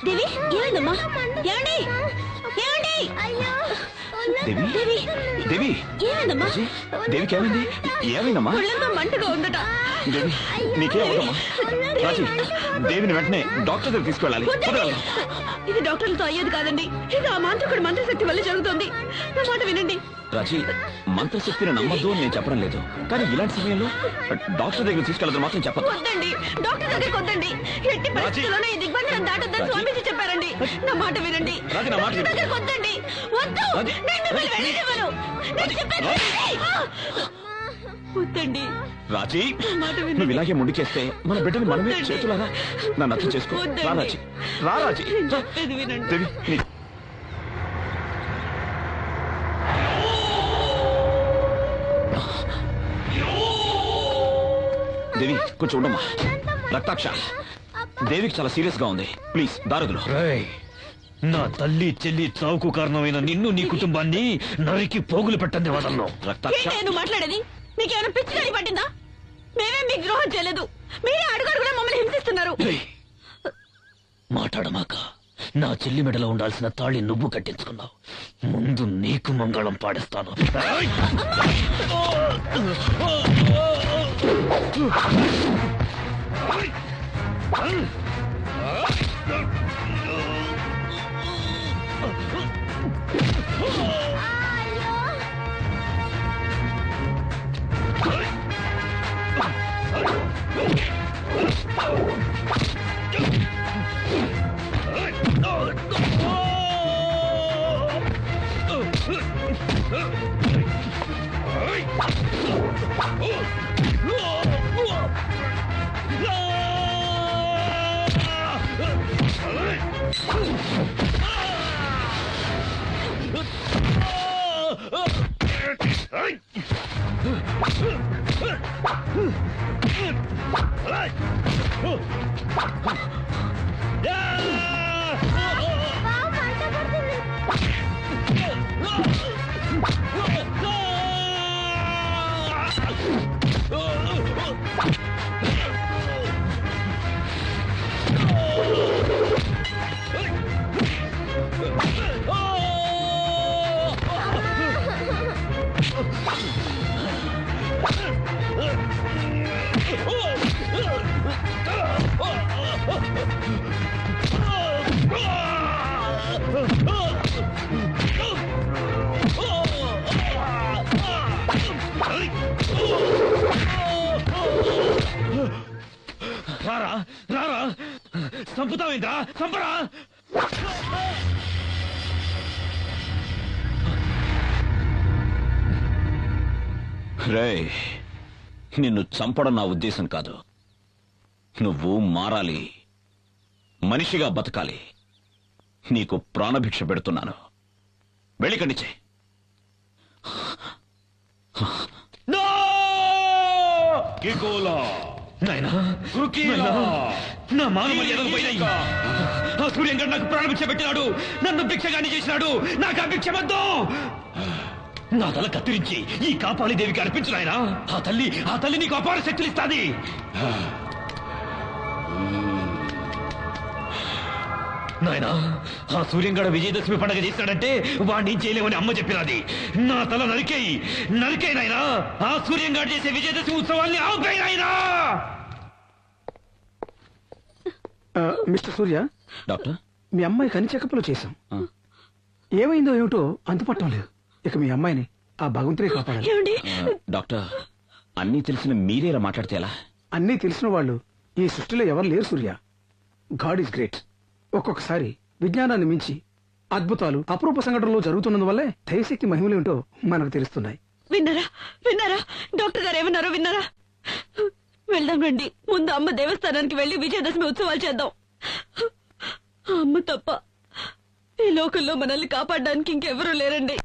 దేవి, ఏమైందమ్మా? ఏమండి? ఏమండి? దేవి, దేవి, ఏమైందమ్మా? దేవికి ఏమైంది? ఏమైందమ్మా? ఒళ్ళంతా మంటగా ఉందట. దేవి, నీకే అవదమ్మా? రాజీ, దేవిని వెంటనే డాక్టర్ దగ్గర తీసుకెళ్ళాలి. వద్దండి. ఇది డాక్టర్లతో అయ్యేది కాదండి. ఇది ఆ మాంత్రికుడి మంత్రశక్తి వల్ల జరుగుతుంది. నా మాట వినండి. రాజీ, మంత్రశక్తిని నమ్మద్దు అని నేను చెప్పడం లేదు, కానీ ఇలాంటి సమయంలో డాక్టర్ దగ్గర తీసుకెళ్ళదు మాత్రం చెప్పదు. వద్దండి, డాక్టర్ దగ్గరికి వద్దండి. ఎట్టి పరిస్థితుల్లోనే ఈ దిగ్బంధనం దాటొద్దని స్వామీజీ చెప్పారండి. నా మాట వినండి. రాజీ, నా మాట డాక్టర్ దగ్గరికి వద్దండి. వద్దు, నేను మిమ్మల్ని వెళ్ళనివ్వను. నేను చెప్పేది వినండి. వద్దండి. రాజీ, మాట వినండి. నువ్వు ఇలాగే ముందుకేస్తే మన బిడ్డని మనమే వద్దండి. చేతులారా నన్ను అర్థం చేసుకో. వద్దండి. రా రాజీ, రా రాజీ. నేను చెప్పేది వినండి. దేవి, దేవి కొంచెం ఉండమ్మా. రక్తాక్ష, దేవికి చాలా సీరియస్ గా ఉంది. ప్లీజ్ దారదులు. నా తల్లి చెల్లి చావుకు కారణమైన నిన్ను నీ కుటుంబాన్ని నరికి పోగులు పెట్టండి వదలను. రక్తాక్ష, నేను మాట్లాడేది నీకేమైనా పిచ్చి గాడి పట్టిందా? మేమేం మీకు ద్రోహం చేయలేదు. మీరే అడుగడుగునా మమ్మల్ని హింసిస్తున్నారు. మాట్లాడమాక. నా చెల్లి మెడలో ఉండాల్సిన తాళి నువ్వు కట్టించుకున్నావు. ముందు నీకు మంగళం పాడిస్తాను. రారా రారా, చంపుతావేంట్రా? చంపరా. రేయ్, నిన్ను చంపడం నా ఉద్దేశం కాదు. నువ్వు మారాలి, మనిషిగా బతకాలి. నీకు ప్రాణభిక్ష పెడుతున్నాను. వెళ్ళి కండిచే. No! కికోలా నాయనా కృకీలా నా మాన మర్యాదలు పోయినాయి. ఆ సూర్యంగడ్ నాకు ప్రాణభిక్ష పెట్టినాడు, నన్ను భిక్షగాని చేసినాడు. నాకు ఆ భిక్ష వద్దు. నా తల కత్తిరించి ఈ కాపాలి దేవికి అర్పించు నాయనా. ఆ తల్లి నీకు అపార శక్తులు ఇస్తాది. నాయనా ఆ సూర్యంగడ విజయదశమి పండుగ చేస్తాడంటే వాడిని చేయలేమని అమ్మ చెప్పినది. నా తల నరికేయి నాయనా. ఆ సూర్యంగడ చేసే విజయదశమి ఉత్సవాన్ని ఆపేయి నాయనా. మిస్టర్ సూర్య, డాక్టర్, మీ అమ్మాయి కని చెకప్లో చేశాం. ఏమైందో ఏమిటో అంతుపట్టం లేదు. ఇక మీ అమ్మాయిని ఆ భగవంతుడే కాపాడాలి. డాక్టర్, అన్నీ తెలిసిన మీరే ఇలా మాట్లాడితే ఎలా? అన్నీ తెలిసిన వాళ్ళు ఈ సృష్టిలో ఎవరు లేరు సూర్య. God is great. ఒక్కొక్కసారి విజ్ఞానాన్ని మించి అద్భుతాలు, అపరూప సంఘటనలు జరుగుతున్నందువల్లే దైవశక్తి మహిమలేంటో మనకు తెలుస్తున్నాయి. విన్నారా డాక్టర్ గారు ఏమన్నారో విన్నారా? వెళ్దాం రండి. ముందు అమ్మ దేవస్థానానికి వెళ్లి విజయదశమి ఉత్సవాలు చేద్దాం. అమ్మ తప్ప ఈ లోకంలో మనల్ని కాపాడడానికి ఇంకెవరూ లేరండి.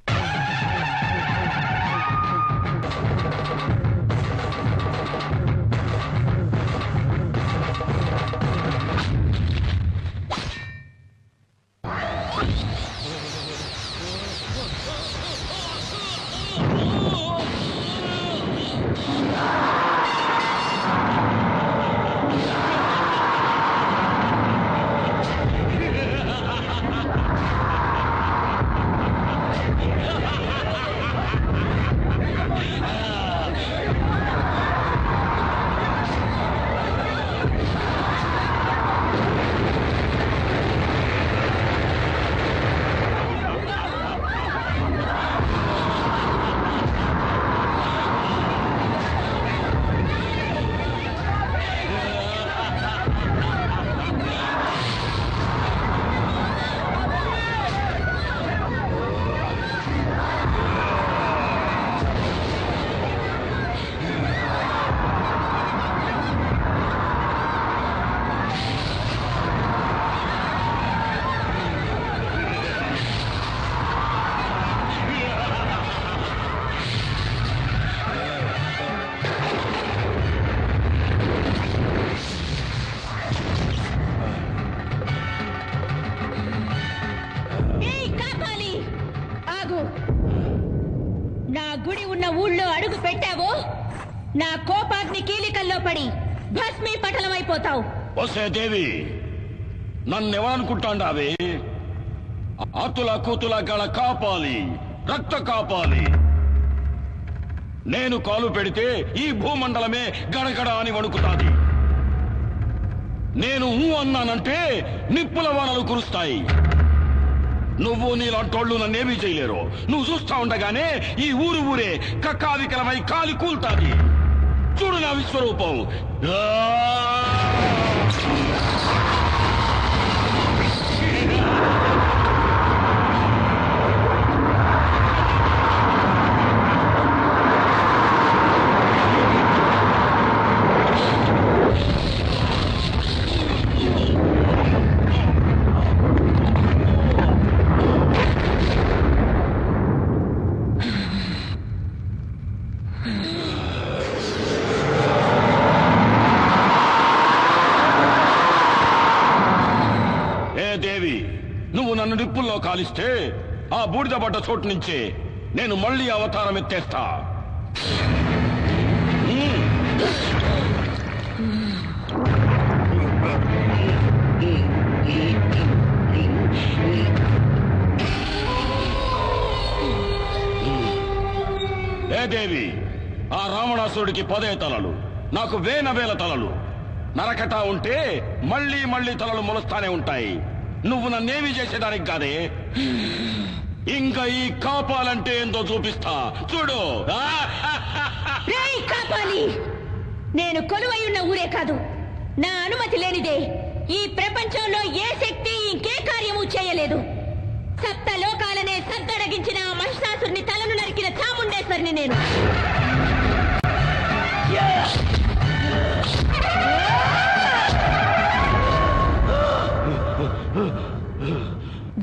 నా గుడి ఉన్న ఊళ్ళో అడుగు పెట్టావో నా కోపాగ్ని కీలికల్లో పడి భస్మీ పటలమైపోతావు. వసే దేవి, నన్నెవరనుకుంటాండావే? ఆతుల కూతుల గల కాపాలి, రక్త కాపాలి. నేను కాలు పెడితే ఈ భూమండలమే గడగడ అని వణుకుతాది. నేను అన్నానంటే నిప్పుల వానలు కురుస్తాయి. నువ్వు నీలాంటోళ్ళు నన్నేమీ చేయలేరు. నువ్వు చూస్తా ఉండగానే ఈ ఊరే కక్కావికలమై కాలి కూల్తాది. చూడు నా విశ్వరూపం. దేవి, నువ్వు నన్ను నిప్పుల్లో కాలిస్తే ఆ బూడిద పడ్డ చోటు నుంచే నేను మళ్ళీ అవతారం ఎత్తేస్తా. ఏ దేవి, ఆ రావణాసురుడికి 10 తలలు, నాకు వేల తలలు. నరకటా ఉంటే మళ్ళీ తలలు మొలుస్తానే ఉంటాయి. నువ్వు నన్నేమి చేసేదానికి కాదే. ఇంకా ఈ కాపాలంటే ఏందో చూపిస్తా, చూడు. కాపాలి, నేను కొలువై ఉన్న ఊరే కాదు, నా అనుమతి లేనిదే ఈ ప్రపంచంలో ఏ శక్తి ఇంకే కార్యము చేయలేదు. 7 లోకాలనే సద్దడగించిన ఆ మహిషాసురుని తలను నరికిన చాముండేశ్వరిని నేను.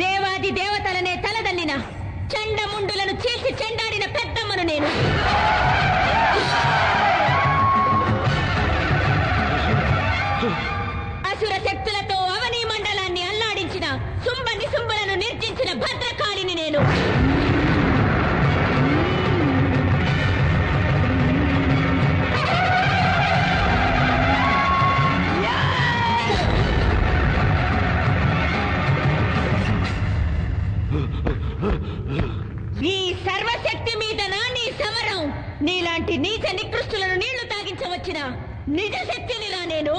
దేవాది దేవతలనే తలదన్నిన చండముండులను చీల్చి చెండాడిన పెద్దమ్మను నేను. నీలాంటి నీచ నికృష్టులను నీళ్లు తాగించవచ్చిన నిజ శక్తినిరా నేను.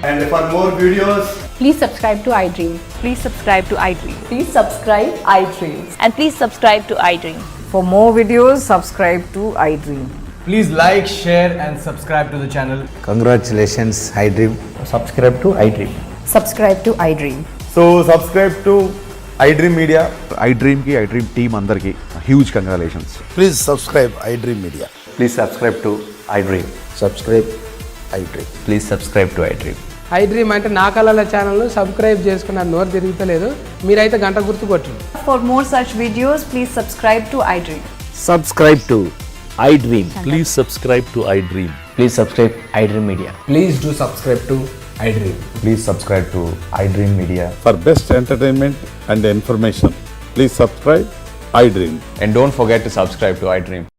And for more videos, please subscribe to iDream. Please subscribe to iDream. Please subscribe iDream. And please subscribe to iDream. For more videos, subscribe to iDream. please like, share and subscribe to the channel. Congratulations, iDream. Subscribe to iDream. Subscribe to iDream. So subscribe to iDream Media. iDream ki iDream team andarki huge congratulations. Please subscribe iDream Media. Please subscribe to iDream. Subscribe iDream. Please subscribe to iDream. iDream అంటే నా కళల channel subscribe చేసుకున్న నోరు తిరుగుతలేదు, మీరైతే గంట గుర్తు కొట్టండి. For more such videos, please subscribe to iDream. Subscribe to iDream. Please subscribe to iDream. Please subscribe iDream Media. Please do subscribe to iDream. Please subscribe to iDream Media. For best entertainment and information, please subscribe iDream. And don't forget to subscribe to iDream.